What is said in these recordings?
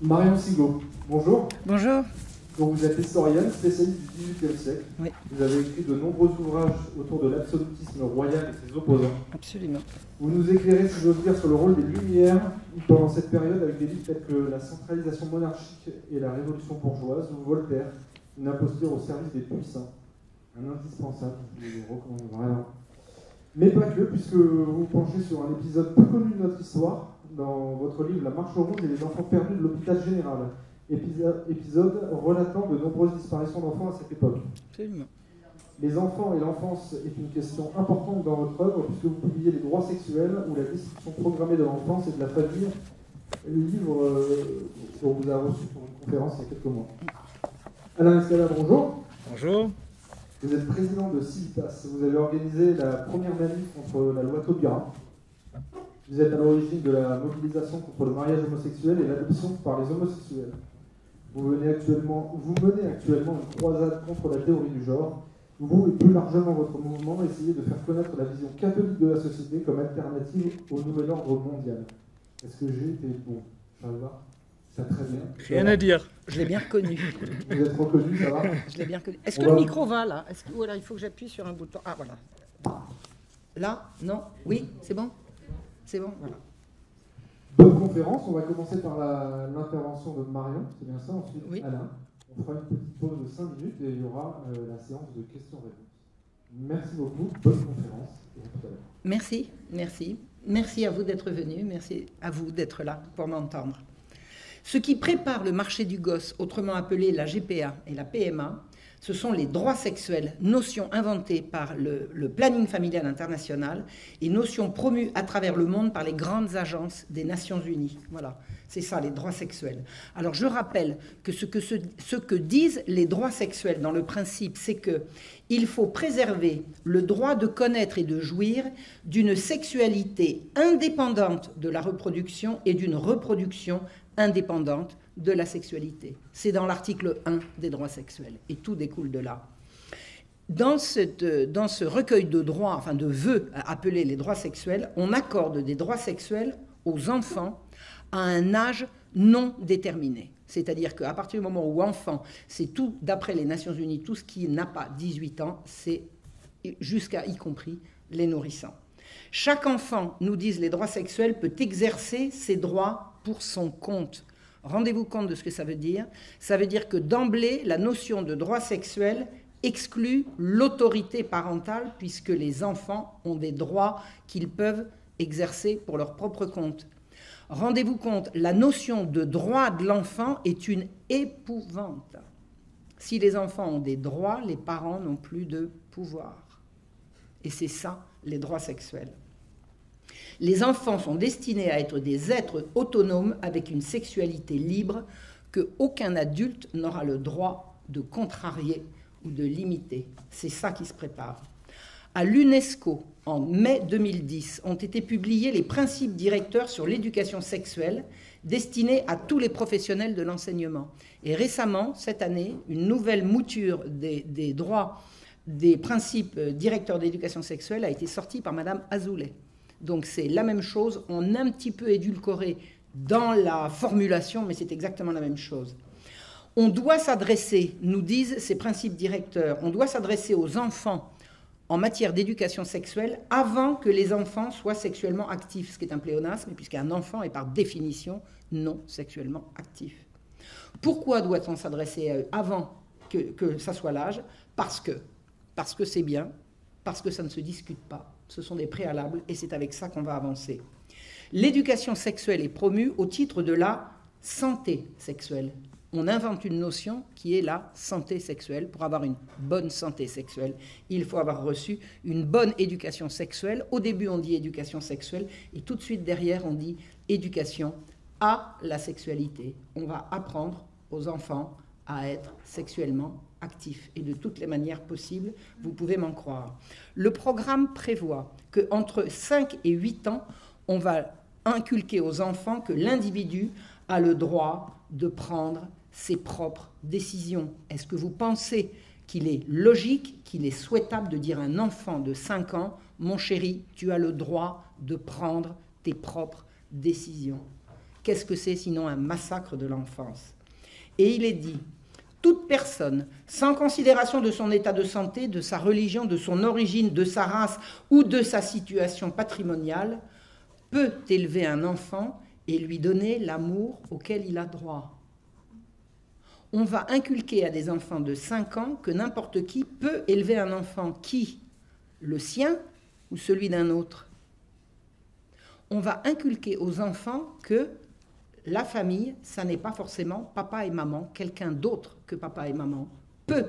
Marion Sigaud, bonjour. Bonjour. Donc vous êtes historienne, spécialiste du XVIIIe siècle. Oui. Vous avez écrit de nombreux ouvrages autour de l'absolutisme royal et ses opposants. Absolument. Vous nous éclairez, si j'ose dire, sur le rôle des Lumières pendant cette période avec des livres tels que La centralisation monarchique et la révolution bourgeoise, ou Voltaire, une imposture au service des puissants. Un indispensable, je vous recommande vraiment. Mais pas que, puisque vous vous penchez sur un épisode peu connu de notre histoire, dans votre livre La Marche rouge et les enfants perdus de l'hôpital général. Épisode relatant de nombreuses disparitions d'enfants à cette époque. Absolument. Les enfants et l'enfance est une question importante dans votre œuvre, puisque vous publiez Les droits sexuels ou la destruction programmée de l'enfance et de la famille, livre dont vous avez reçu pour une conférence il y a quelques mois. Alain Escala, bonjour. Bonjour. Vous êtes président de Civitas. Vous avez organisé la première manif contre la loi Taubira. Vous êtes à l'origine de la mobilisation contre le mariage homosexuel et l'adoption par les homosexuels. Vous menez actuellement une croisade contre la théorie du genre. Vous et plus largement votre mouvement essayez de faire connaître la vision catholique de la société comme alternative au nouvel ordre mondial. Est-ce que j'ai été bon? Ça va? Ça va très bien. Rien à dire. Je l'ai bien reconnu. Vous êtes reconnu, ça va? Je l'ai bien reconnu. Est-ce que le micro va là? Ou alors il faut que j'appuie sur un bouton? Ah voilà. Là? Non? Oui? C'est bon? C'est bon? Voilà. Bonne conférence. On va commencer par l'intervention de Marion, c'est bien ça? Ensuite, oui. Alain. On fera une petite pause de 5 minutes et il y aura la séance de questions-réponses. Merci beaucoup. Bonne conférence. Et à tout à l'heure. Merci, merci. Merci à vous d'être venu. Merci à vous d'être là pour m'entendre. Ce qui prépare le marché du gosse, autrement appelé la GPA et la PMA, ce sont les droits sexuels, notions inventées par le planning familial international et notions promues à travers le monde par les grandes agences des Nations Unies. Voilà, c'est ça, les droits sexuels. Alors je rappelle que ce que disent les droits sexuels dans le principe, c'est qu'il faut préserver le droit de connaître et de jouir d'une sexualité indépendante de la reproduction et d'une reproduction indépendante de la sexualité. C'est dans l'article 1 des droits sexuels, et tout découle de là. Dans ce recueil de droits, enfin de vœux appelés les droits sexuels, on accorde des droits sexuels aux enfants à un âge non déterminé. C'est-à-dire qu'à partir du moment où enfant, c'est tout, d'après les Nations Unies, tout ce qui n'a pas 18 ans, c'est jusqu'à y compris les nourrissants. Chaque enfant, nous disent les droits sexuels, peut exercer ses droits pour son compte. Rendez-vous compte de ce que ça veut dire. Ça veut dire que d'emblée, la notion de droit sexuel exclut l'autorité parentale puisque les enfants ont des droits qu'ils peuvent exercer pour leur propre compte. Rendez-vous compte, la notion de droit de l'enfant est une épouvante. Si les enfants ont des droits, les parents n'ont plus de pouvoir. Et c'est ça, les droits sexuels. Les enfants sont destinés à être des êtres autonomes avec une sexualité libre que aucun adulte n'aura le droit de contrarier ou de limiter. C'est ça qui se prépare. À l'UNESCO, en mai 2010, ont été publiés les principes directeurs sur l'éducation sexuelle destinés à tous les professionnels de l'enseignement. Et récemment, cette année, une nouvelle mouture des droits des principes directeurs d'éducation sexuelle a été sortie par Madame Azoulay. Donc c'est la même chose, on a un petit peu édulcoré dans la formulation, mais c'est exactement la même chose. On doit s'adresser, nous disent ces principes directeurs, on doit s'adresser aux enfants en matière d'éducation sexuelle avant que les enfants soient sexuellement actifs, ce qui est un pléonasme, puisqu'un enfant est par définition non sexuellement actif. Pourquoi doit-on s'adresser à eux avant que ça soit l'âge? Parce que c'est bien, parce que ça ne se discute pas. Ce sont des préalables et c'est avec ça qu'on va avancer. L'éducation sexuelle est promue au titre de la santé sexuelle. On invente une notion qui est la santé sexuelle. Pour avoir une bonne santé sexuelle, il faut avoir reçu une bonne éducation sexuelle. Au début, on dit éducation sexuelle et tout de suite derrière, on dit éducation à la sexualité. On va apprendre aux enfants à être sexuellement actifs et de toutes les manières possibles, vous pouvez m'en croire. Le programme prévoit qu'entre 5 et 8 ans, on va inculquer aux enfants que l'individu a le droit de prendre ses propres décisions. Est-ce que vous pensez qu'il est logique, qu'il est souhaitable de dire à un enfant de 5 ans, « Mon chéri, tu as le droit de prendre tes propres décisions ». Qu'est-ce que c'est sinon un massacre de l'enfance? Et il est dit, toute personne, sans considération de son état de santé, de sa religion, de son origine, de sa race ou de sa situation patrimoniale, peut élever un enfant et lui donner l'amour auquel il a droit. On va inculquer à des enfants de 5 ans que n'importe qui peut élever un enfant. Qui? Le sien ou celui d'un autre? On va inculquer aux enfants que la famille, ça n'est pas forcément papa et maman, quelqu'un d'autre que papa et maman peut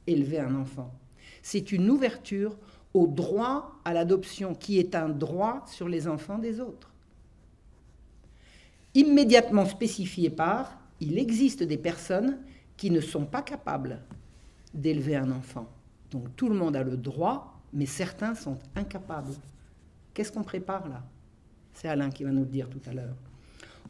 élever un enfant. C'est une ouverture au droit à l'adoption qui est un droit sur les enfants des autres. Immédiatement spécifié par, il existe des personnes qui ne sont pas capables d'élever un enfant. Donc tout le monde a le droit, mais certains sont incapables. Qu'est-ce qu'on prépare là? C'est Alain qui va nous le dire tout à l'heure.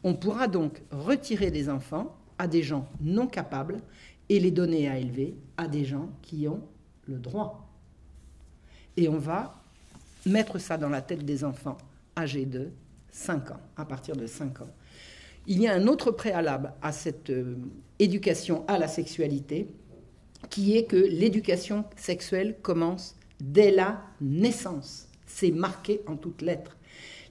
On pourra donc retirer des enfants à des gens non capables et les donner à élever à des gens qui ont le droit. Et on va mettre ça dans la tête des enfants âgés de 5 ans, à partir de 5 ans. Il y a un autre préalable à cette éducation à la sexualité, qui est que l'éducation sexuelle commence dès la naissance. C'est marqué en toutes lettres.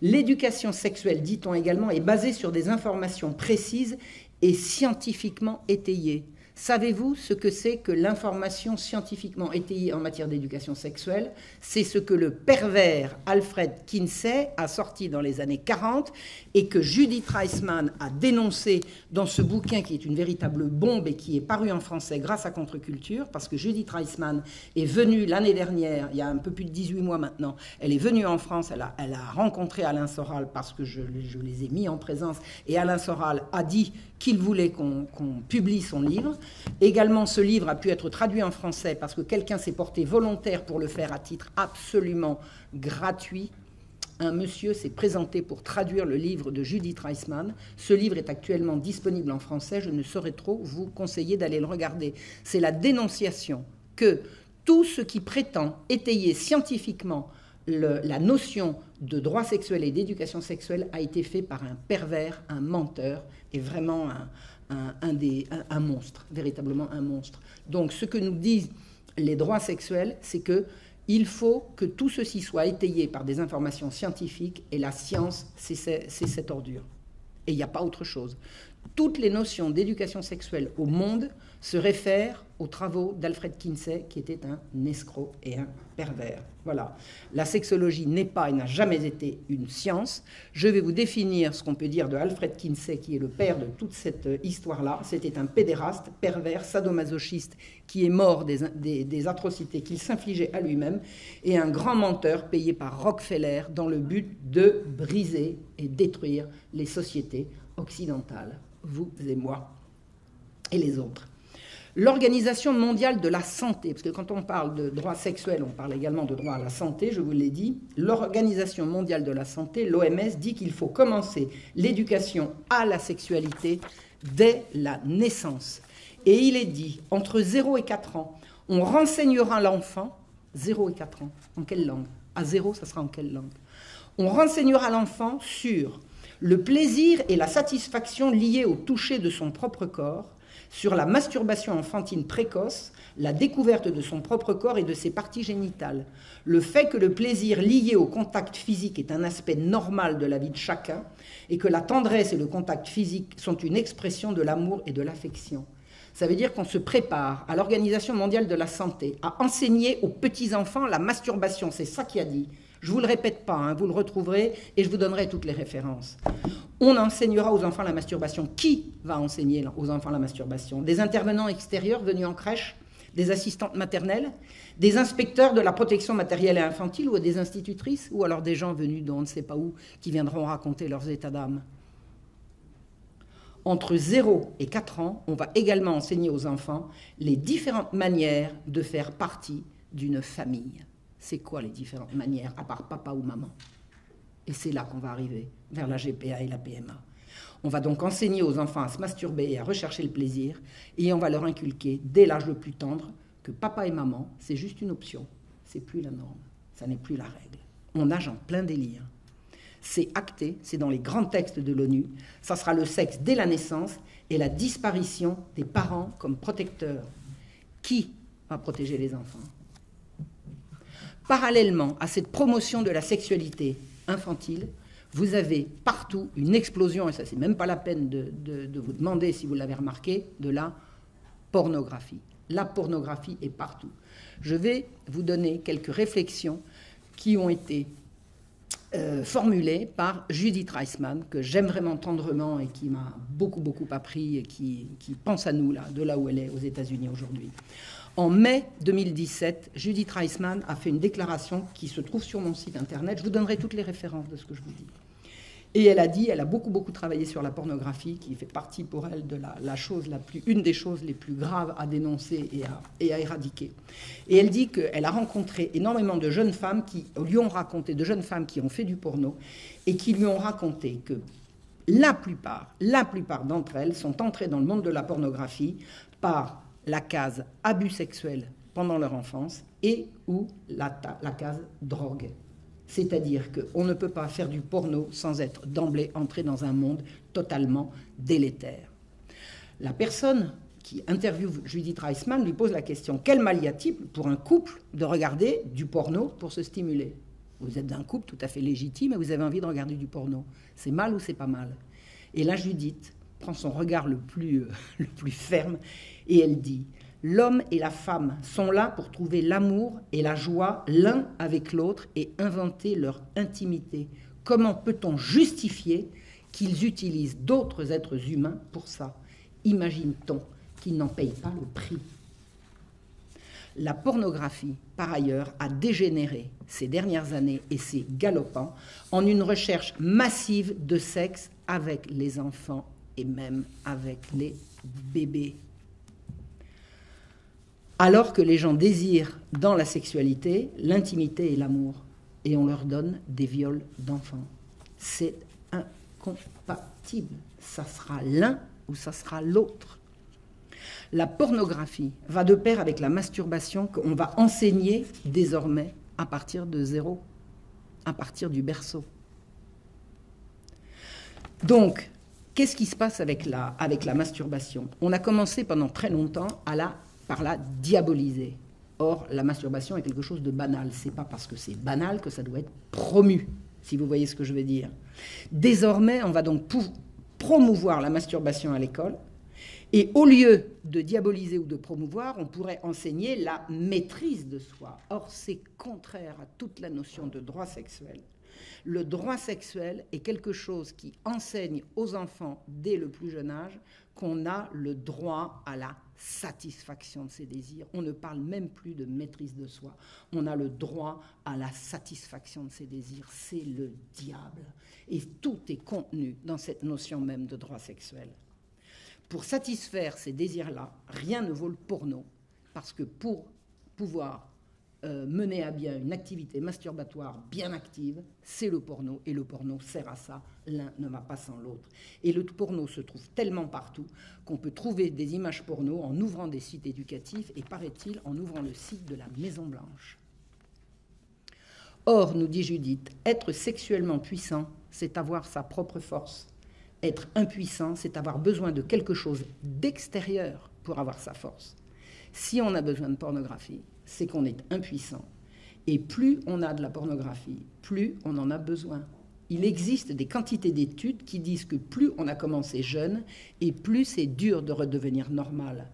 L'éducation sexuelle, dit-on également, est basée sur des informations précises et scientifiquement étayées. Savez-vous ce que c'est que l'information scientifiquement étayée en matière d'éducation sexuelle? C'est ce que le pervers Alfred Kinsey a sorti dans les années 40 et que Judith Reisman a dénoncé dans ce bouquin qui est une véritable bombe et qui est paru en français grâce à Contre-Culture, parce que Judith Reisman est venue l'année dernière, il y a un peu plus de 18 mois maintenant, elle est venue en France, elle a rencontré Alain Soral parce que je les ai mis en présence, et Alain Soral a dit qu'il voulait qu'on publie son livre. Également, ce livre a pu être traduit en français parce que quelqu'un s'est porté volontaire pour le faire à titre absolument gratuit. Un monsieur s'est présenté pour traduire le livre de Judith Reisman. Ce livre est actuellement disponible en français. Je ne saurais trop vous conseiller d'aller le regarder. C'est la dénonciation que tout ce qui prétend étayer scientifiquement la notion de droit sexuel et d'éducation sexuelle a été fait par un pervers, un menteur, et vraiment un monstre, véritablement un monstre. Donc ce que nous disent les droits sexuels, c'est qu'il faut que tout ceci soit étayé par des informations scientifiques, et la science, c'est cette ordure. Et il n'y a pas autre chose. Toutes les notions d'éducation sexuelle au monde se réfèrent aux travaux d'Alfred Kinsey, qui était un escroc et un pervers. Voilà. La sexologie n'est pas et n'a jamais été une science. Je vais vous définir ce qu'on peut dire de Alfred Kinsey, qui est le père de toute cette histoire-là. C'était un pédéraste, pervers, sadomasochiste, qui est mort des atrocités qu'il s'infligeait à lui-même, et un grand menteur payé par Rockefeller dans le but de briser et détruire les sociétés occidentales, vous et moi et les autres. L'Organisation mondiale de la santé, parce que quand on parle de droit sexuel, on parle également de droit à la santé, je vous l'ai dit, l'Organisation mondiale de la santé, l'OMS, dit qu'il faut commencer l'éducation à la sexualité dès la naissance. Et il est dit, entre 0 et 4 ans, on renseignera l'enfant, 0 et 4 ans, en quelle langue? À 0, ça sera en quelle langue? On renseignera l'enfant sur le plaisir et la satisfaction liés au toucher de son propre corps, sur la masturbation enfantine précoce, la découverte de son propre corps et de ses parties génitales, le fait que le plaisir lié au contact physique est un aspect normal de la vie de chacun et que la tendresse et le contact physique sont une expression de l'amour et de l'affection. Ça veut dire qu'on se prépare à l'Organisation mondiale de la santé à enseigner aux petits-enfants la masturbation, c'est ça qu'il a dit. Je ne vous le répète pas, hein, vous le retrouverez et je vous donnerai toutes les références. On enseignera aux enfants la masturbation. Qui va enseigner aux enfants la masturbation? Des intervenants extérieurs venus en crèche, des assistantes maternelles, des inspecteurs de la protection matérielle et infantile ou des institutrices, ou alors des gens venus d'on ne sait pas où qui viendront raconter leurs états d'âme. Entre 0 et 4 ans, on va également enseigner aux enfants les différentes manières de faire partie d'une famille. C'est quoi les différentes manières, à part papa ou maman? Et c'est là qu'on va arriver, vers la GPA et la PMA. On va donc enseigner aux enfants à se masturber et à rechercher le plaisir, et on va leur inculquer, dès l'âge le plus tendre, que papa et maman, c'est juste une option, c'est plus la norme, ça n'est plus la règle. On nage en plein délire. C'est acté, c'est dans les grands textes de l'ONU. Ça sera le sexe dès la naissance et la disparition des parents comme protecteurs. Qui va protéger les enfants? Parallèlement à cette promotion de la sexualité infantile, vous avez partout une explosion, et ça c'est même pas la peine de vous demander si vous l'avez remarqué, de la pornographie. La pornographie est partout. Je vais vous donner quelques réflexions qui ont été formulées par Judith Reisman, que j'aime vraiment tendrement et qui m'a beaucoup appris et qui pense à nous, là, de là où elle est, aux États-Unis aujourd'hui. En mai 2017, Judith Reisman a fait une déclaration qui se trouve sur mon site internet. Je vous donnerai toutes les références de ce que je vous dis. Et elle a dit, elle a beaucoup travaillé sur la pornographie, qui fait partie pour elle de une des choses les plus graves à dénoncer et à éradiquer. Et elle dit qu'elle a rencontré énormément de jeunes femmes qui lui ont raconté, de jeunes femmes qui ont fait du porno, et qui lui ont raconté que la plupart d'entre elles sont entrées dans le monde de la pornographie par la case abus sexuel pendant leur enfance et ou la case drogue. C'est-à-dire qu'on ne peut pas faire du porno sans être d'emblée entré dans un monde totalement délétère. La personne qui interviewe Judith Reisman lui pose la question: quel mal y a-t-il pour un couple de regarder du porno pour se stimuler? Vous êtes un couple tout à fait légitime et vous avez envie de regarder du porno. C'est mal ou c'est pas mal? Et là, Judith prend son regard le plus ferme et elle dit: l'homme et la femme sont là pour trouver l'amour et la joie l'un avec l'autre et inventer leur intimité. Comment peut-on justifier qu'ils utilisent d'autres êtres humains pour ça? Imagine-t-on qu'ils n'en payent pas le prix? La pornographie, par ailleurs, a dégénéré ces dernières années, et c'est galopant, en une recherche massive de sexe avec les enfants et même avec les bébés. Alors que les gens désirent dans la sexualité l'intimité et l'amour, et on leur donne des viols d'enfants. C'est incompatible. Ça sera l'un ou ça sera l'autre. La pornographie va de pair avec la masturbation qu'on va enseigner désormais à partir de zéro, à partir du berceau. Donc, qu'est-ce qui se passe avec la masturbation? On a commencé pendant très longtemps par la diaboliser. Or, la masturbation est quelque chose de banal. C'est pas parce que c'est banal que ça doit être promu, si vous voyez ce que je veux dire. Désormais, on va donc promouvoir la masturbation à l'école, et au lieu de diaboliser ou de promouvoir, on pourrait enseigner la maîtrise de soi. Or, c'est contraire à toute la notion de droit sexuel. Le droit sexuel est quelque chose qui enseigne aux enfants dès le plus jeune âge qu'on a le droit à la satisfaction de ses désirs. On ne parle même plus de maîtrise de soi. On a le droit à la satisfaction de ses désirs. C'est le diable. Et tout est contenu dans cette notion même de droit sexuel. Pour satisfaire ces désirs-là, rien ne vaut le porno, parce que pour pouvoir mener à bien une activité masturbatoire bien active, c'est le porno, et le porno sert à ça. L'un ne va pas sans l'autre. Et le porno se trouve tellement partout qu'on peut trouver des images porno en ouvrant des sites éducatifs et, paraît-il, en ouvrant le site de la Maison Blanche. Or, nous dit Judith, être sexuellement puissant, c'est avoir sa propre force. Être impuissant, c'est avoir besoin de quelque chose d'extérieur pour avoir sa force. Si on a besoin de pornographie, c'est qu'on est impuissant. Et plus on a de la pornographie, plus on en a besoin. Il existe des quantités d'études qui disent que plus on a commencé jeune, et plus c'est dur de redevenir normal.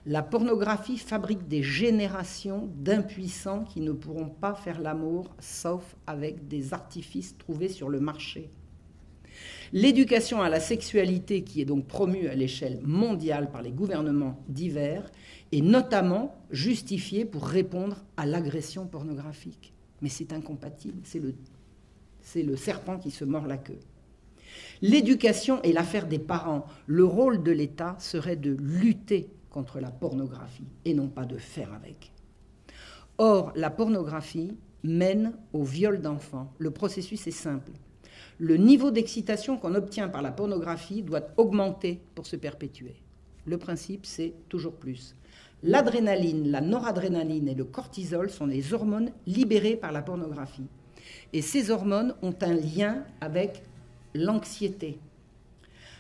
La pornographie fabrique des générations d'impuissants qui ne pourront pas faire l'amour, sauf avec des artifices trouvés sur le marché. L'éducation à la sexualité, qui est donc promue à l'échelle mondiale par les gouvernements divers, est notamment justifiée pour répondre à l'agression pornographique. Mais c'est incompatible, c'est le serpent qui se mord la queue. L'éducation est l'affaire des parents. Le rôle de l'État serait de lutter contre la pornographie et non pas de faire avec. Or, la pornographie mène au viol d'enfants. Le processus est simple. Le niveau d'excitation qu'on obtient par la pornographie doit augmenter pour se perpétuer. Le principe, c'est toujours plus. L'adrénaline, la noradrénaline et le cortisol sont les hormones libérées par la pornographie. Et ces hormones ont un lien avec l'anxiété.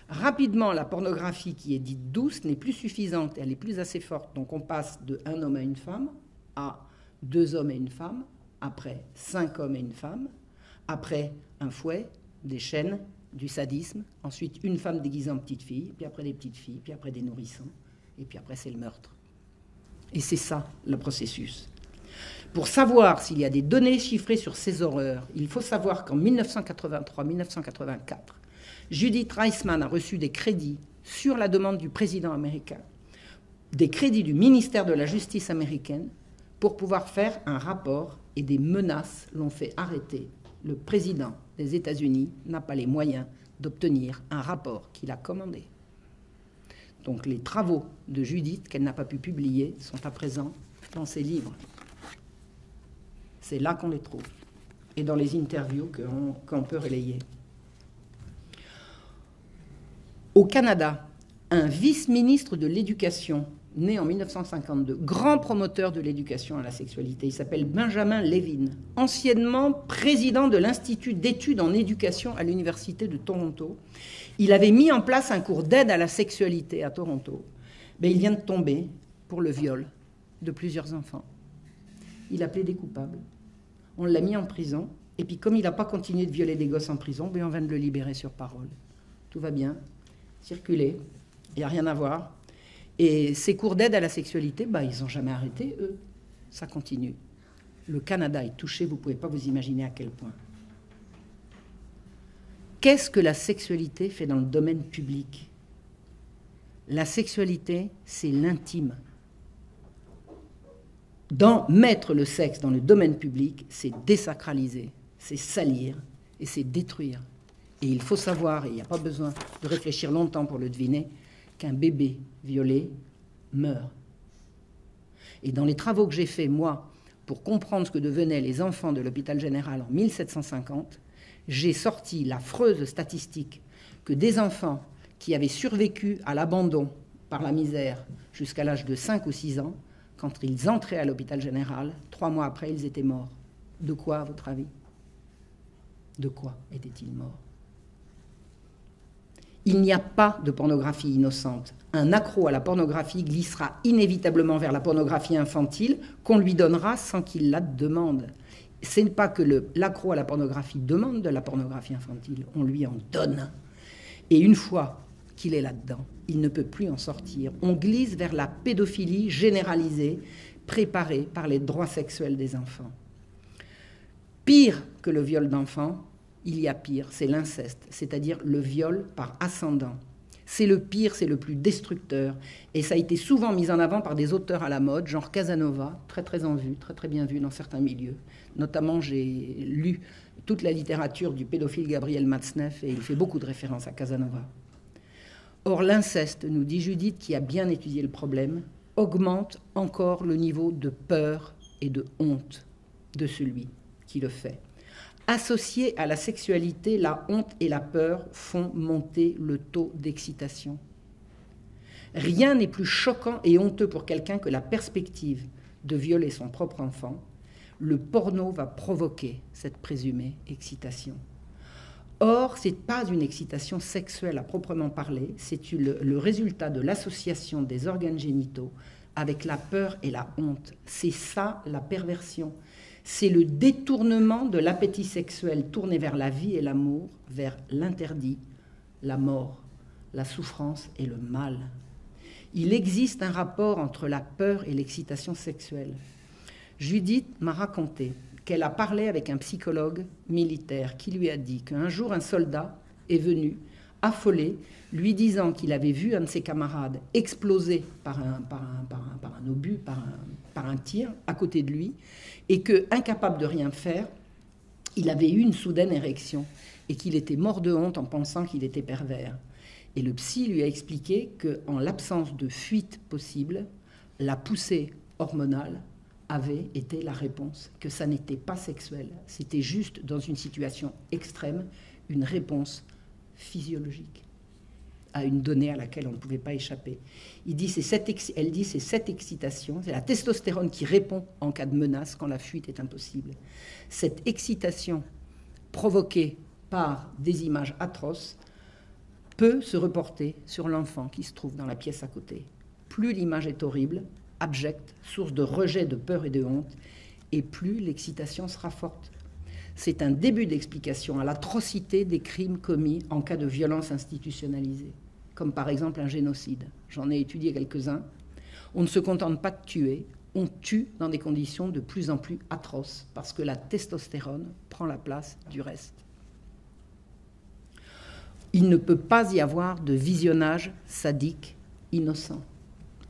Rapidement, la pornographie qui est dite douce n'est plus suffisante, elle est plus assez forte. Donc on passe de 1 homme à une femme à 2 hommes et une femme, après 5 hommes et une femme, après un fouet, des chaînes, du sadisme, ensuite une femme déguisée en petite fille, puis après des petites filles, puis après des nourrissons, et puis après c'est le meurtre. Et c'est ça le processus. Pour savoir s'il y a des données chiffrées sur ces horreurs, il faut savoir qu'en 1983-1984, Judith Reisman a reçu des crédits sur la demande du président américain, des crédits du ministère de la Justice américaine pour pouvoir faire un rapport, et des menaces l'ont fait arrêter. Le président des États-Unis n'a pas les moyens d'obtenir un rapport qu'il a commandé. Donc les travaux de Judith, qu'elle n'a pas pu publier, sont à présent dans ses livres. C'est là qu'on les trouve, et dans les interviews qu'on peut relayer. Au Canada, un vice-ministre de l'Éducation, né en 1952, grand promoteur de l'éducation à la sexualité, il s'appelle Benjamin Levin, anciennement président de l'Institut d'études en éducation à l'Université de Toronto. Il avait mis en place un cours d'aide à la sexualité à Toronto. Mais il vient de tomber pour le viol de plusieurs enfants. Il a plaidé coupable. On l'a mis en prison. Et puis comme il n'a pas continué de violer des gosses en prison, on vient de le libérer sur parole. Tout va bien. Circuler. Il n'y a rien à voir. Et ces cours d'aide à la sexualité, ils n'ont jamais arrêté, eux. Ça continue. Le Canada est touché, vous ne pouvez pas vous imaginer à quel point. Qu'est-ce que la sexualité fait dans le domaine public? La sexualité, c'est l'intime. Mettre le sexe dans le domaine public, c'est désacraliser, c'est salir et c'est détruire. Et il faut savoir, et il n'y a pas besoin de réfléchir longtemps pour le deviner, qu'un bébé violé meurt. Et dans les travaux que j'ai faits, moi, pour comprendre ce que devenaient les enfants de l'hôpital général en 1750, j'ai sorti l'affreuse statistique que des enfants qui avaient survécu à l'abandon par la misère jusqu'à l'âge de 5 ou 6 ans, quand ils entraient à l'hôpital général, 3 mois après, ils étaient morts. De quoi, à votre avis? De quoi étaient-ils morts? Il n'y a pas de pornographie innocente. Un accro à la pornographie glissera inévitablement vers la pornographie infantile qu'on lui donnera sans qu'il la demande. Ce n'est pas que l'accro à la pornographie demande de la pornographie infantile, on lui en donne. Et une fois qu'il est là-dedans, il ne peut plus en sortir. On glisse vers la pédophilie généralisée, préparée par les droits sexuels des enfants. Pire que le viol d'enfants, il y a pire, c'est l'inceste, c'est-à-dire le viol par ascendant. C'est le pire, c'est le plus destructeur. Et ça a été souvent mis en avant par des auteurs à la mode, genre Casanova, très en vue, très bien vu dans certains milieux. Notamment, j'ai lu toute la littérature du pédophile Gabriel Matzneff et il fait beaucoup de références à Casanova. Or, l'inceste, nous dit Judith, qui a bien étudié le problème, augmente encore le niveau de peur et de honte de celui qui le fait. Associés à la sexualité, la honte et la peur font monter le taux d'excitation. Rien n'est plus choquant et honteux pour quelqu'un que la perspective de violer son propre enfant. Le porno va provoquer cette présumée excitation. Or, ce n'est pas une excitation sexuelle à proprement parler, c'est le résultat de l'association des organes génitaux avec la peur et la honte. C'est ça la perversion. C'est le détournement de l'appétit sexuel tourné vers la vie et l'amour, vers l'interdit, la mort, la souffrance et le mal. Il existe un rapport entre la peur et l'excitation sexuelle. Judith m'a raconté qu'elle a parlé avec un psychologue militaire qui lui a dit qu'un jour un soldat est venu, affolé, lui disant qu'il avait vu un de ses camarades exploser par un obus, par un tir à côté de lui, et que, incapable de rien faire, il avait eu une soudaine érection et qu'il était mort de honte en pensant qu'il était pervers. Et le psy lui a expliqué qu'en l'absence de fuite possible, la poussée hormonale avait été la réponse, que ça n'était pas sexuel, c'était juste dans une situation extrême, une réponse physiologique. à une donnée à laquelle on ne pouvait pas échapper. Elle dit c'est cette excitation, c'est la testostérone qui répond en cas de menace quand la fuite est impossible. Cette excitation provoquée par des images atroces peut se reporter sur l'enfant qui se trouve dans la pièce à côté. Plus l'image est horrible, abjecte, source de rejet, de peur et de honte, et plus l'excitation sera forte. C'est un début d'explication à l'atrocité des crimes commis en cas de violence institutionnalisée, comme par exemple un génocide. J'en ai étudié quelques-uns. On ne se contente pas de tuer, on tue dans des conditions de plus en plus atroces, parce que la testostérone prend la place du reste. Il ne peut pas y avoir de visionnage sadique innocent.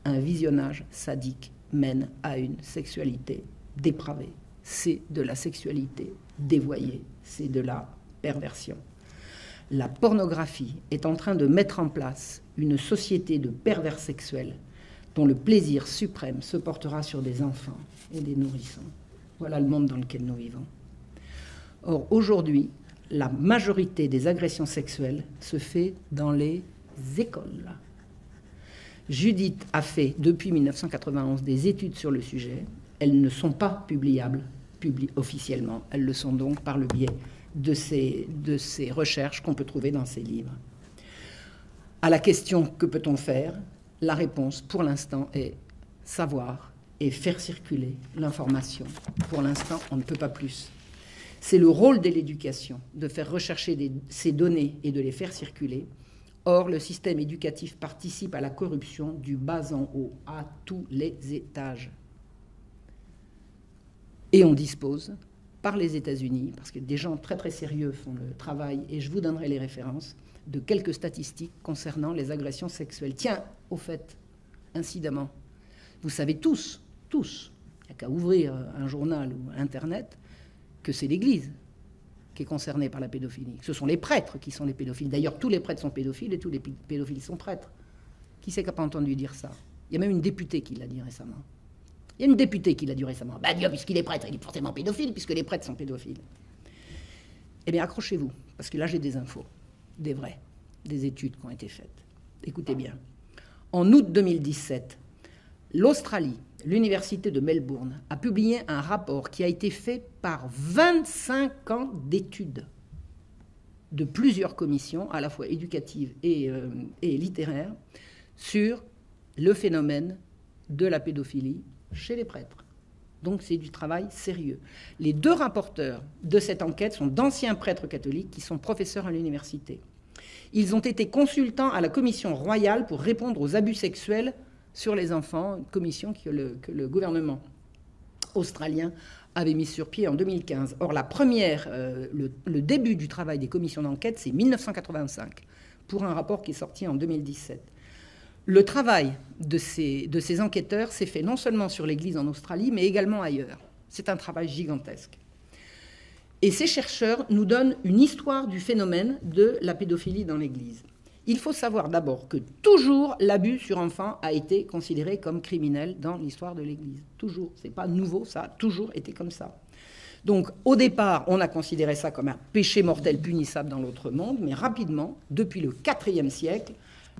Un visionnage sadique mène à une sexualité dépravée. C'est de la sexualité dévoyée, c'est de la perversion. La pornographie est en train de mettre en place une société de pervers sexuels dont le plaisir suprême se portera sur des enfants et des nourrissons. Voilà le monde dans lequel nous vivons. Or, aujourd'hui, la majorité des agressions sexuelles se fait dans les écoles. Judith a fait, depuis 1991, des études sur le sujet. Elles ne sont pas publiables officiellement. Elles le sont donc par le biais de ces recherches qu'on peut trouver dans ces livres. À la question « que peut-on faire ?», la réponse, pour l'instant, est savoir et faire circuler l'information. Pour l'instant, on ne peut pas plus. C'est le rôle de l'éducation de faire rechercher ces données et de les faire circuler. Or, le système éducatif participe à la corruption du bas en haut, à tous les étages. Et on dispose, par les États-Unis, parce que des gens très très sérieux font le travail, et je vous donnerai les références, de quelques statistiques concernant les agressions sexuelles. Tiens, au fait, incidemment, vous savez tous, il n'y a qu'à ouvrir un journal ou Internet, que c'est l'Église qui est concernée par la pédophilie. Ce sont les prêtres qui sont les pédophiles. D'ailleurs, tous les prêtres sont pédophiles et tous les pédophiles sont prêtres. Qui c'est qui n'a pas entendu dire ça? Il y a même une députée qui l'a dit récemment. Bah, Dieu, puisqu'il est prêtre, il est forcément pédophile, puisque les prêtres sont pédophiles. Eh bien, accrochez-vous, parce que là, j'ai des infos, des vraies, des études qui ont été faites. Écoutez bien. En août 2017, l'Australie, l'université de Melbourne, a publié un rapport qui a été fait par 25 ans d'études de plusieurs commissions, à la fois éducatives et littéraires, sur le phénomène de la pédophilie chez les prêtres. Donc c'est du travail sérieux. Les deux rapporteurs de cette enquête sont d'anciens prêtres catholiques qui sont professeurs à l'université. Ils ont été consultants à la commission royale pour répondre aux abus sexuels sur les enfants, une commission que le gouvernement australien avait mise sur pied en 2015. Or, le début du travail des commissions d'enquête, c'est 1985, pour un rapport qui est sorti en 2017. Le travail de ces enquêteurs s'est fait non seulement sur l'Église en Australie, mais également ailleurs. C'est un travail gigantesque. Et ces chercheurs nous donnent une histoire du phénomène de la pédophilie dans l'Église. Il faut savoir d'abord que toujours l'abus sur enfants a été considéré comme criminel dans l'histoire de l'Église. Toujours. Ce n'est pas nouveau, ça a toujours été comme ça. Donc, au départ, on a considéré ça comme un péché mortel punissable dans l'autre monde, mais rapidement, depuis le IVe siècle,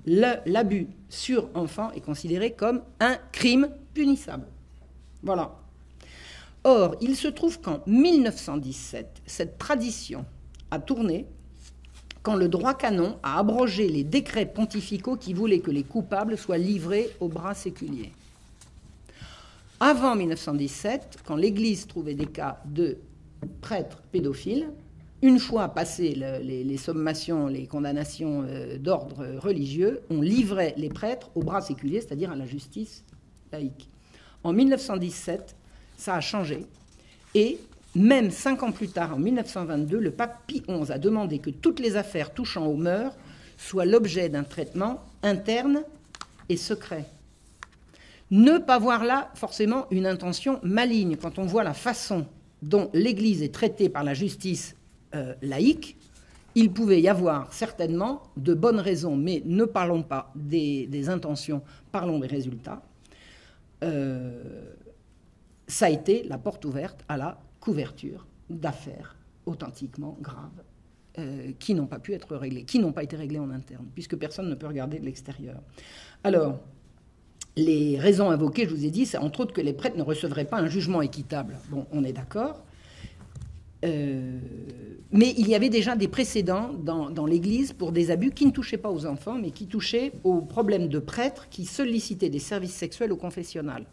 l'abus sur enfants est considéré comme un crime punissable. Voilà. Or, il se trouve qu'en 1917, cette tradition a tourné quand le droit canon a abrogé les décrets pontificaux qui voulaient que les coupables soient livrés aux bras séculiers. Avant 1917, quand l'Église trouvait des cas de prêtres pédophiles, une fois passées les sommations, les condamnations d'ordre religieux, on livrait les prêtres aux bras séculiers, c'est-à-dire à la justice laïque. En 1917, ça a changé, et même 5 ans plus tard, en 1922, le pape Pie XI a demandé que toutes les affaires touchant aux mœurs soient l'objet d'un traitement interne et secret. Ne pas voir là forcément une intention maligne. Quand on voit la façon dont l'Église est traitée par la justice laïque, il pouvait y avoir certainement de bonnes raisons, mais ne parlons pas des intentions, parlons des résultats. Ça a été la porte ouverte à la couverture d'affaires authentiquement graves qui n'ont pas pu être réglées, qui n'ont pas été réglées en interne, puisque personne ne peut regarder de l'extérieur. Alors, les raisons invoquées, je vous ai dit, c'est entre autres que les prêtres ne recevraient pas un jugement équitable. Bon, on est d'accord. Mais il y avait déjà des précédents dans l'Église pour des abus qui ne touchaient pas aux enfants, mais qui touchaient aux problèmes de prêtres qui sollicitaient des services sexuels au confessionnal.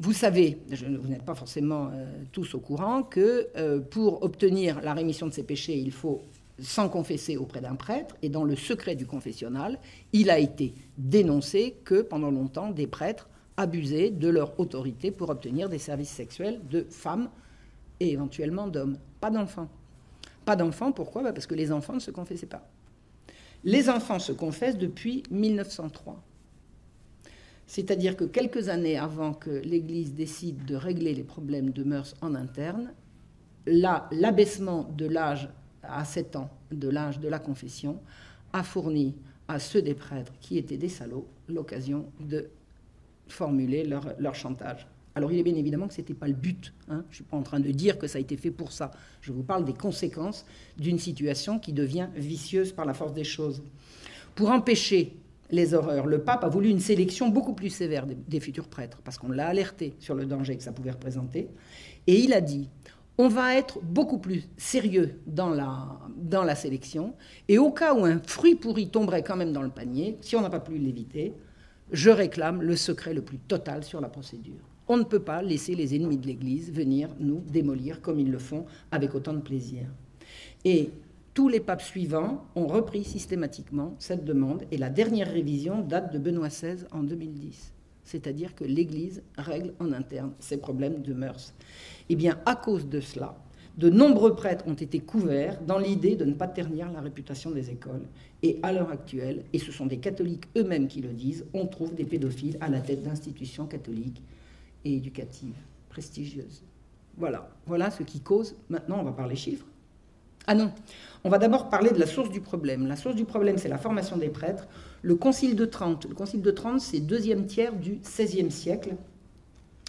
Vous savez, vous n'êtes pas forcément tous au courant, que pour obtenir la rémission de ses péchés, il faut s'en confesser auprès d'un prêtre, et dans le secret du confessionnal, il a été dénoncé que pendant longtemps, des prêtres abusaient de leur autorité pour obtenir des services sexuels de femmes et éventuellement d'hommes. Pas d'enfants. Pas d'enfants, pourquoi ? Parce que les enfants ne se confessaient pas. Les enfants se confessent depuis 1903. C'est-à-dire que quelques années avant que l'Église décide de régler les problèmes de mœurs en interne, l'abaissement de l'âge à 7 ans, de l'âge de la confession, a fourni à ceux des prêtres qui étaient des salauds l'occasion de formuler leur chantage. Alors il est bien évidemment que ce n'était pas le but, hein. Je ne suis pas en train de dire que ça a été fait pour ça. Je vous parle des conséquences d'une situation qui devient vicieuse par la force des choses. Pour empêcher les horreurs, le pape a voulu une sélection beaucoup plus sévère des futurs prêtres, parce qu'on l'a alerté sur le danger que ça pouvait représenter. Et il a dit, on va être beaucoup plus sérieux dans la sélection, et au cas où un fruit pourri tomberait quand même dans le panier, si on n'a pas pu l'éviter, je réclame le secret le plus total sur la procédure. On ne peut pas laisser les ennemis de l'Église venir nous démolir comme ils le font avec autant de plaisir. Et tous les papes suivants ont repris systématiquement cette demande, et la dernière révision date de Benoît XVI en 2010. C'est-à-dire que l'Église règle en interne ces problèmes de mœurs. Eh bien, à cause de cela, de nombreux prêtres ont été couverts dans l'idée de ne pas ternir la réputation des écoles. Et à l'heure actuelle, et ce sont des catholiques eux-mêmes qui le disent, on trouve des pédophiles à la tête d'institutions catholiques et éducatives, prestigieuses. Voilà ce qui cause. Maintenant, on va parler chiffres. Ah non, on va d'abord parler de la source du problème. La source du problème, c'est la formation des prêtres. Le Concile de Trente, c'est deuxième tiers du XVIe siècle.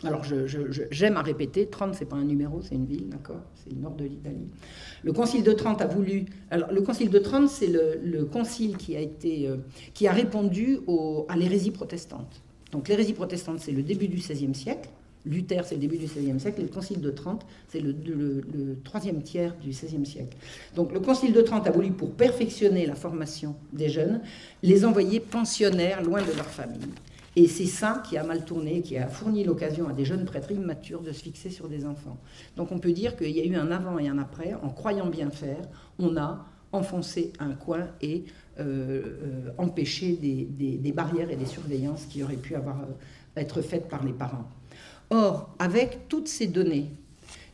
Alors, j'aime à répéter, Trente, ce n'est pas un numéro, c'est une ville, d'accord ? C'est le nord de l'Italie. Le Concile de Trente a voulu... Alors, le Concile de Trente, c'est le concile qui a répondu à l'hérésie protestante. Donc, l'hérésie protestante, c'est le début du XVIe siècle. Luther, c'est le début du XVIe siècle, et le Concile de Trente, c'est le troisième tiers du XVIe siècle. Donc le Concile de Trente a voulu, pour perfectionner la formation des jeunes, les envoyer pensionnaires loin de leur famille. Et c'est ça qui a mal tourné, qui a fourni l'occasion à des jeunes prêtres immatures de se fixer sur des enfants. Donc on peut dire qu'il y a eu un avant et un après. En croyant bien faire, on a enfoncé un coin et empêché des barrières et des surveillances qui auraient pu être faites par les parents. Or, avec toutes ces données,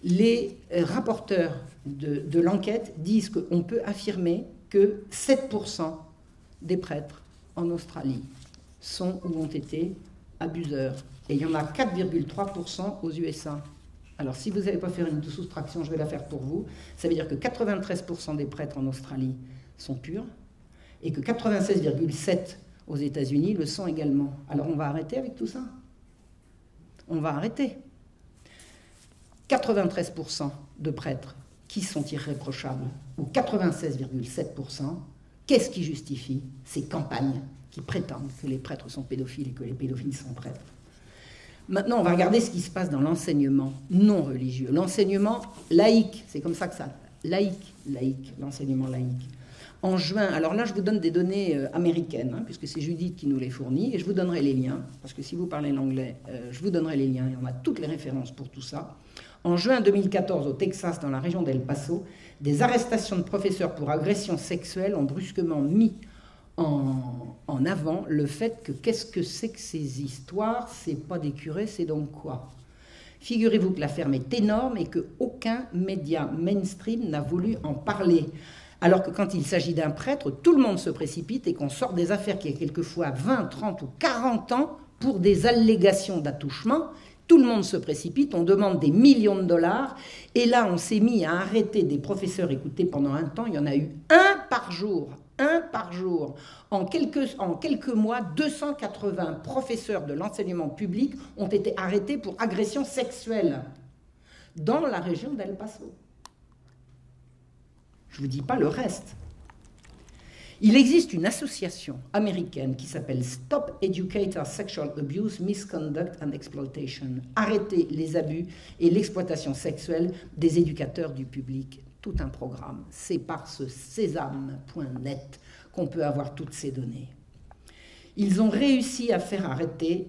les rapporteurs de l'enquête disent qu'on peut affirmer que 7% des prêtres en Australie sont ou ont été abuseurs. Et il y en a 4,3% aux USA. Alors, si vous n'avez pas fait une soustraction, je vais la faire pour vous. Ça veut dire que 93% des prêtres en Australie sont purs et que 96,7% aux États-Unis le sont également. Alors, on va arrêter avec tout ça ? On va arrêter. 93% de prêtres qui sont irréprochables, ou 96,7%, qu'est-ce qui justifie ces campagnes qui prétendent que les prêtres sont pédophiles et que les pédophiles sont prêtres? Maintenant, on va regarder ce qui se passe dans l'enseignement non religieux. L'enseignement laïque, c'est comme ça que ça... Laïque, l'enseignement laïque. En juin, alors là je vous donne des données américaines, hein, puisque c'est Judith qui nous les fournit, et je vous donnerai les liens, parce que si vous parlez l'anglais, je vous donnerai les liens, et on a toutes les références pour tout ça. En juin 2014, au Texas, dans la région d'El Paso, des arrestations de professeurs pour agression sexuelle ont brusquement mis en avant le fait que qu'est-ce que c'est que ces histoires, c'est pas des curés, c'est donc quoi? Figurez-vous que l'affaire est énorme et qu'aucun média mainstream n'a voulu en parler. Alors que quand il s'agit d'un prêtre, tout le monde se précipite et qu'on sort des affaires qui ont quelquefois 20, 30 ou 40 ans pour des allégations d'attouchement. Tout le monde se précipite, on demande des millions de dollars. Et là, on s'est mis à arrêter des professeurs. Écoutez, pendant un temps, il y en a eu un par jour. En quelques mois, 280 professeurs de l'enseignement public ont été arrêtés pour agression sexuelle dans la région d'El Paso. Je ne vous dis pas le reste. Il existe une association américaine qui s'appelle Stop Educator Sexual Abuse, Misconduct and Exploitation. Arrêter les abus et l'exploitation sexuelle des éducateurs du public. Tout un programme. C'est par ce sésame.net qu'on peut avoir toutes ces données. Ils ont réussi à faire arrêter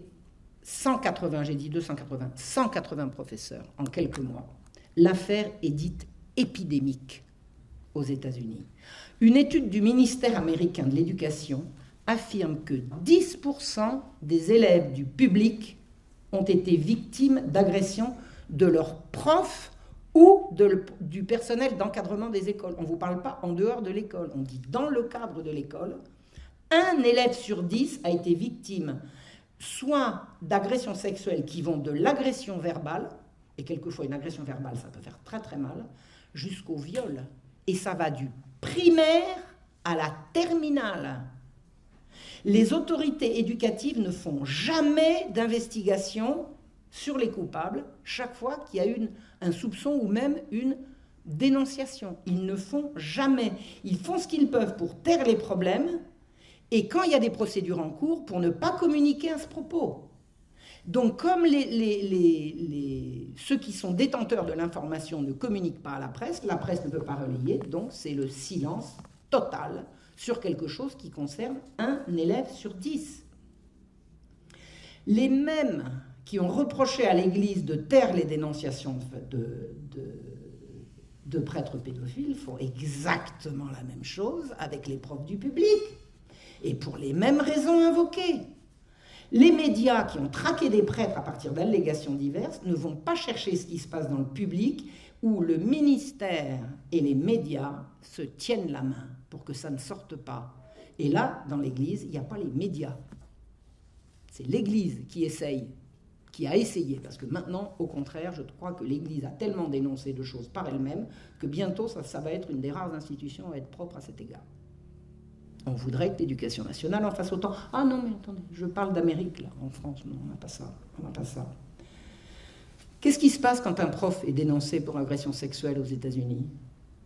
180, j'ai dit 280, 180 professeurs en quelques mois. L'affaire est dite épidémique aux États-Unis. Une étude du ministère américain de l'Éducation affirme que 10% des élèves du public ont été victimes d'agressions de leurs profs ou du personnel d'encadrement des écoles. On ne vous parle pas en dehors de l'école, on dit dans le cadre de l'école. Un élève sur 10 a été victime soit d'agressions sexuelles qui vont de l'agression verbale, et quelquefois une agression verbale, ça peut faire très très mal, jusqu'au viol. Et ça va du primaire à la terminale. Les autorités éducatives ne font jamais d'investigation sur les coupables chaque fois qu'il y a un soupçon ou même une dénonciation. Ils ne font jamais. Ils font ce qu'ils peuvent pour taire les problèmes et quand il y a des procédures en cours, pour ne pas communiquer à ce propos. Donc comme ceux qui sont détenteurs de l'information ne communiquent pas à la presse ne peut pas relayer, donc c'est le silence total sur quelque chose qui concerne un élève sur 10. Les mêmes qui ont reproché à l'Église de taire les dénonciations de prêtres pédophiles font exactement la même chose avec les profs du public, et pour les mêmes raisons invoquées. Les médias qui ont traqué des prêtres à partir d'allégations diverses ne vont pas chercher ce qui se passe dans le public, où le ministère et les médias se tiennent la main pour que ça ne sorte pas. Et là, dans l'Église, il n'y a pas les médias. C'est l'Église qui a essayé, parce que maintenant, au contraire, je crois que l'Église a tellement dénoncé de choses par elle-même que bientôt, ça va être une des rares institutions à être propre à cet égard. On voudrait que l'éducation nationale en fasse autant. Ah non, mais attendez, je parle d'Amérique, là. En France, non, on n'a pas ça. On n'a pas ça. Qu'est-ce qui se passe quand un prof est dénoncé pour agression sexuelle aux États-Unis?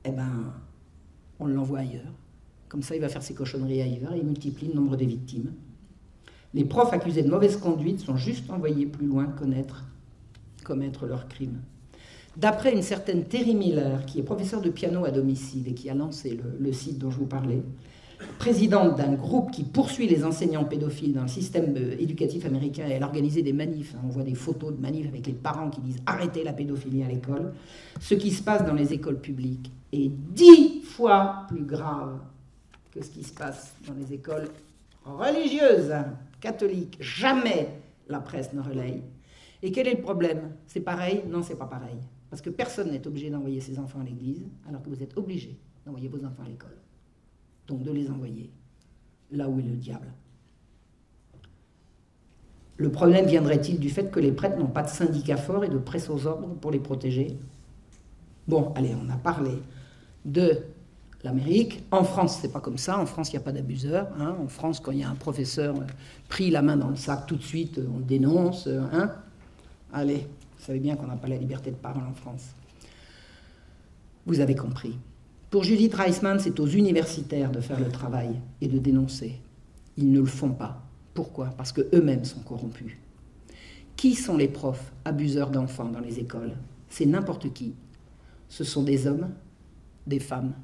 Eh bien, on l'envoie ailleurs. Comme ça, il va faire ses cochonneries ailleurs et il multiplie le nombre des victimes. Les profs accusés de mauvaise conduite sont juste envoyés plus loin commettre leurs crimes. D'après une certaine Terry Miller, qui est professeure de piano à domicile et qui a lancé le site dont je vous parlais, présidente d'un groupe qui poursuit les enseignants pédophiles dans le système éducatif américain, et elle a organisé des manifs, on voit des photos de manifs avec les parents qui disent « arrêtez la pédophilie à l'école », ce qui se passe dans les écoles publiques est 10 fois plus grave que ce qui se passe dans les écoles religieuses, catholiques. Jamais la presse ne relaye. Et quel est le problème? C'est pareil? Non, c'est pas pareil. Parce que personne n'est obligé d'envoyer ses enfants à l'église, alors que vous êtes obligé d'envoyer vos enfants à l'école. Donc de les envoyer là où est le diable. Le problème viendrait-il du fait que les prêtres n'ont pas de syndicat fort et de presse aux ordres pour les protéger? Bon, allez, on a parlé de l'Amérique. En France, c'est pas comme ça. En France, il n'y a pas d'abuseurs. Hein. En France, quand il y a un professeur pris la main dans le sac, tout de suite, on le dénonce. Hein. Allez, vous savez bien qu'on n'a pas la liberté de parole en France. Vous avez compris. Pour Judith Reisman, c'est aux universitaires de faire le travail et de dénoncer. Ils ne le font pas. Pourquoi? Parce qu'eux-mêmes sont corrompus. Qui sont les profs abuseurs d'enfants dans les écoles? C'est n'importe qui. Ce sont des hommes, des femmes,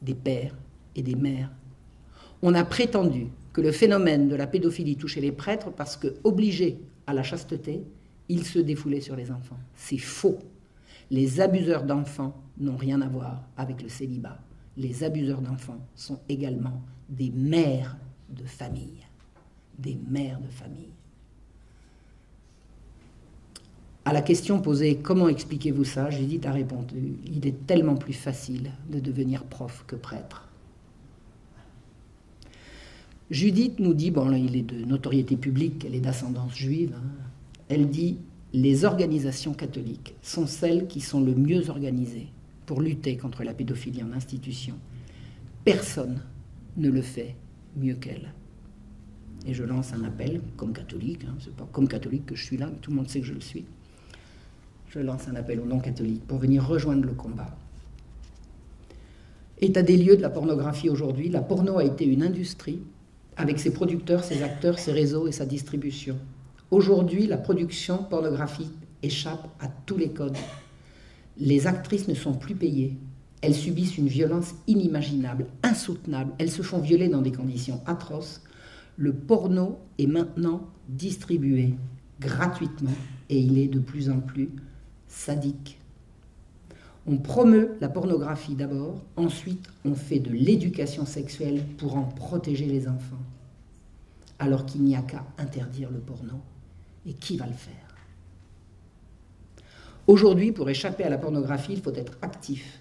des pères et des mères. On a prétendu que le phénomène de la pédophilie touchait les prêtres parce qu'obligés à la chasteté, ils se défoulaient sur les enfants. C'est faux. Les abuseurs d'enfants n'ont rien à voir avec le célibat. Les abuseurs d'enfants sont également des mères de famille. Des mères de famille. À la question posée « Comment expliquez-vous ça ?», Judith a répondu « Il est tellement plus facile de devenir prof que prêtre. » Judith nous dit, bon, il est de notoriété publique, elle est d'ascendance juive, hein, elle dit « Les organisations catholiques sont celles qui sont le mieux organisées pour lutter contre la pédophilie en institution. Personne ne le fait mieux qu'elle. » Et je lance un appel, comme catholique, hein, c'est pas comme catholique que je suis là, mais tout le monde sait que je le suis. Je lance un appel aux non-catholiques pour venir rejoindre le combat. État des lieux de la pornographie aujourd'hui. La porno a été une industrie avec ses producteurs, ses acteurs, ses réseaux et sa distribution. Aujourd'hui, la production pornographique échappe à tous les codes. Les actrices ne sont plus payées. Elles subissent une violence inimaginable, insoutenable. Elles se font violer dans des conditions atroces. Le porno est maintenant distribué gratuitement et il est de plus en plus sadique. On promeut la pornographie d'abord, ensuite on fait de l'éducation sexuelle pour en protéger les enfants. Alors qu'il n'y a qu'à interdire le porno. Et qui va le faire? Aujourd'hui, pour échapper à la pornographie, il faut être actif.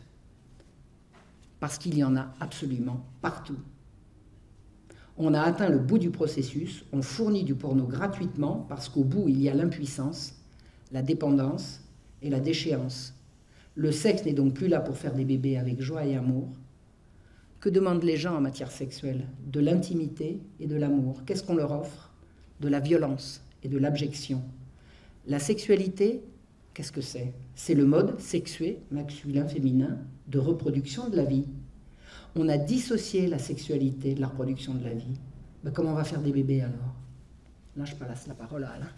Parce qu'il y en a absolument partout. On a atteint le bout du processus, on fournit du porno gratuitement parce qu'au bout, il y a l'impuissance, la dépendance et la déchéance. Le sexe n'est donc plus là pour faire des bébés avec joie et amour. Que demandent les gens en matière sexuelle? De l'intimité et de l'amour. Qu'est-ce qu'on leur offre? De la violence et de l'abjection. La sexualité, qu'est-ce que c'est? C'est le mode sexué, masculin-féminin, de reproduction de la vie. On a dissocié la sexualité de la reproduction de la vie. Ben, comment on va faire des bébés alors? Là, je passe la parole à Alain.